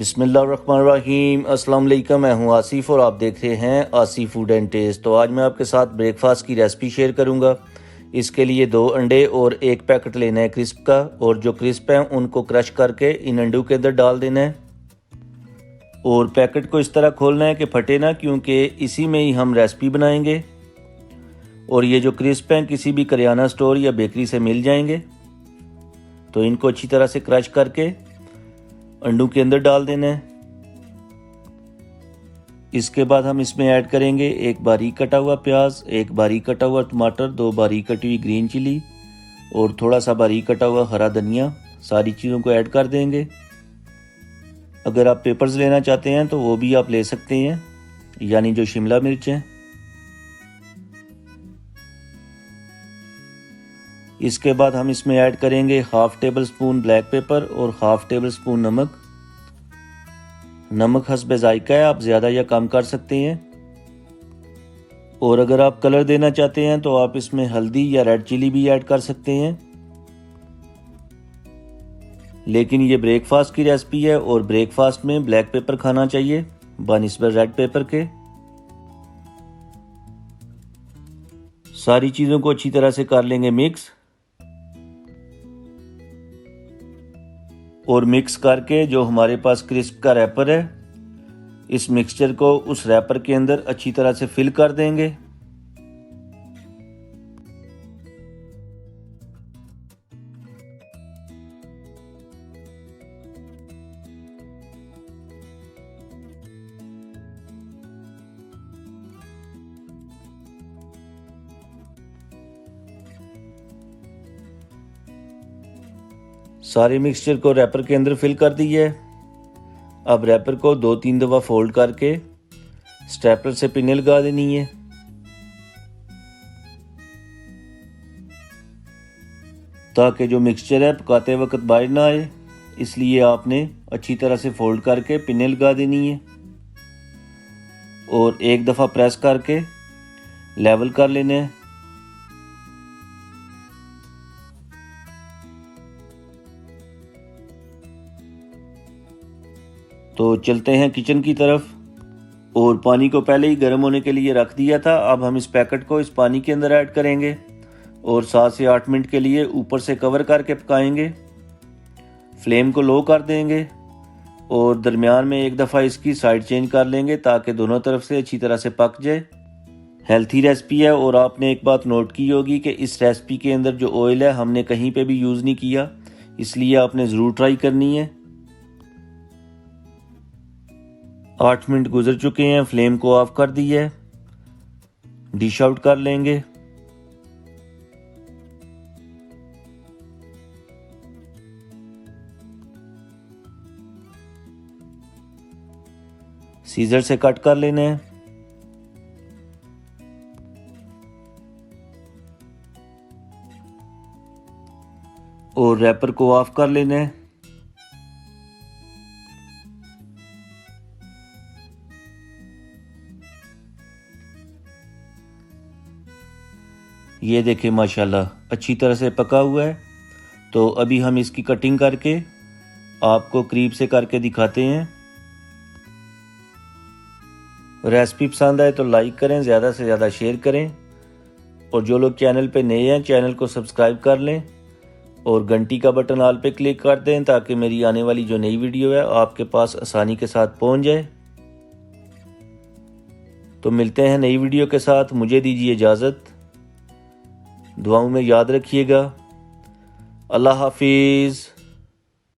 बिस्मिल्लाहिर्रहमानिर्रहीम। अस्सलाम वालेकुम। मैं हूं आसिफ और आप देख रहे हैं आसिफ फूड एंड टेस्ट। तो आज मैं आपके साथ ब्रेकफास्ट की रेसिपी शेयर करूंगा। इसके लिए 2 अंडे और 1 पैकेट लेना है क्रिस्प का, और जो क्रिस्प हैं उनको क्रश करके इन अंडों के अंदर डाल देना है। और पैकेट को इस तरह खोलना है कि फटे ना, क्योंकि इसी में ही हम रेसिपी बनाएंगे। और ये जो क्रिस्प हैं किसी भी करियाना स्टोर या बेकरी से मिल जाएंगे। तो इनको अच्छी तरह से क्रश करके अंडों के अंदर डाल देना है। इसके बाद हम इसमें ऐड करेंगे 1 बारीक कटा हुआ प्याज, 1 बारीक कटा हुआ टमाटर, 2 बारीक कटी हुई ग्रीन चिली और थोड़ा सा बारीक कटा हुआ हरा धनिया। सारी चीज़ों को ऐड कर देंगे। अगर आप पेपर्स लेना चाहते हैं तो वो भी आप ले सकते हैं, यानी जो शिमला मिर्च है। इसके बाद हम इसमें ऐड करेंगे 1/2 टेबल स्पून ब्लैक पेपर और 1/2 टेबल स्पून नमक। नमक हस्बे जायका है, आप ज़्यादा या कम कर सकते हैं। और अगर आप कलर देना चाहते हैं तो आप इसमें हल्दी या रेड चिली भी ऐड कर सकते हैं। लेकिन ये ब्रेकफास्ट की रेसिपी है और ब्रेकफास्ट में ब्लैक पेपर खाना चाहिए बनिस्बत रेड पेपर के। सारी चीज़ों को अच्छी तरह से कर लेंगे मिक्स। और मिक्स करके जो हमारे पास क्रिस्प का रैपर है, इस मिक्सचर को उस रैपर के अंदर अच्छी तरह से फिल कर देंगे। सारे मिक्सचर को रैपर के अंदर फिल कर दिया है। अब रैपर को 2-3 दफ़ा फोल्ड करके स्टेपलर से पिने लगा देनी है। ताकि जो मिक्सचर है पकाते वक्त बाहर ना आए, इसलिए आपने अच्छी तरह से फोल्ड करके पिने लगा देनी है। और एक दफ़ा प्रेस करके लेवल कर लेना है। तो चलते हैं किचन की तरफ। और पानी को पहले ही गर्म होने के लिए रख दिया था। अब हम इस पैकेट को इस पानी के अंदर ऐड करेंगे और 7 से 8 मिनट के लिए ऊपर से कवर करके पकाएंगे। फ्लेम को लो कर देंगे और दरमियान में एक दफ़ा इसकी साइड चेंज कर लेंगे ताकि दोनों तरफ से अच्छी तरह से पक जाए। हेल्थी रेसिपी है। और आपने एक बात नोट की होगी कि इस रेसिपी के अंदर जो ऑयल है हमने कहीं पे भी यूज़ नहीं किया, इसलिए आपने ज़रूर ट्राई करनी है। 8 मिनट गुजर चुके हैं। फ्लेम को ऑफ कर दिया है। डिश आउट कर लेंगे। सीजर से कट कर लेना है। और रैपर को ऑफ कर लेना है। ये देखें माशाल्लाह अच्छी तरह से पका हुआ है। तो अभी हम इसकी कटिंग करके आपको करीब से करके दिखाते हैं। रेसिपी पसंद आए तो लाइक करें, ज़्यादा से ज़्यादा शेयर करें। और जो लोग चैनल पे नए हैं चैनल को सब्सक्राइब कर लें और घंटी का बटन ऑल पे क्लिक कर दें ताकि मेरी आने वाली जो नई वीडियो है आपके पास आसानी के साथ पहुंच जाए। तो मिलते हैं नई वीडियो के साथ। मुझे दीजिए इजाज़त। दुआओं में याद रखिएगा। अल्लाह हाफिज़।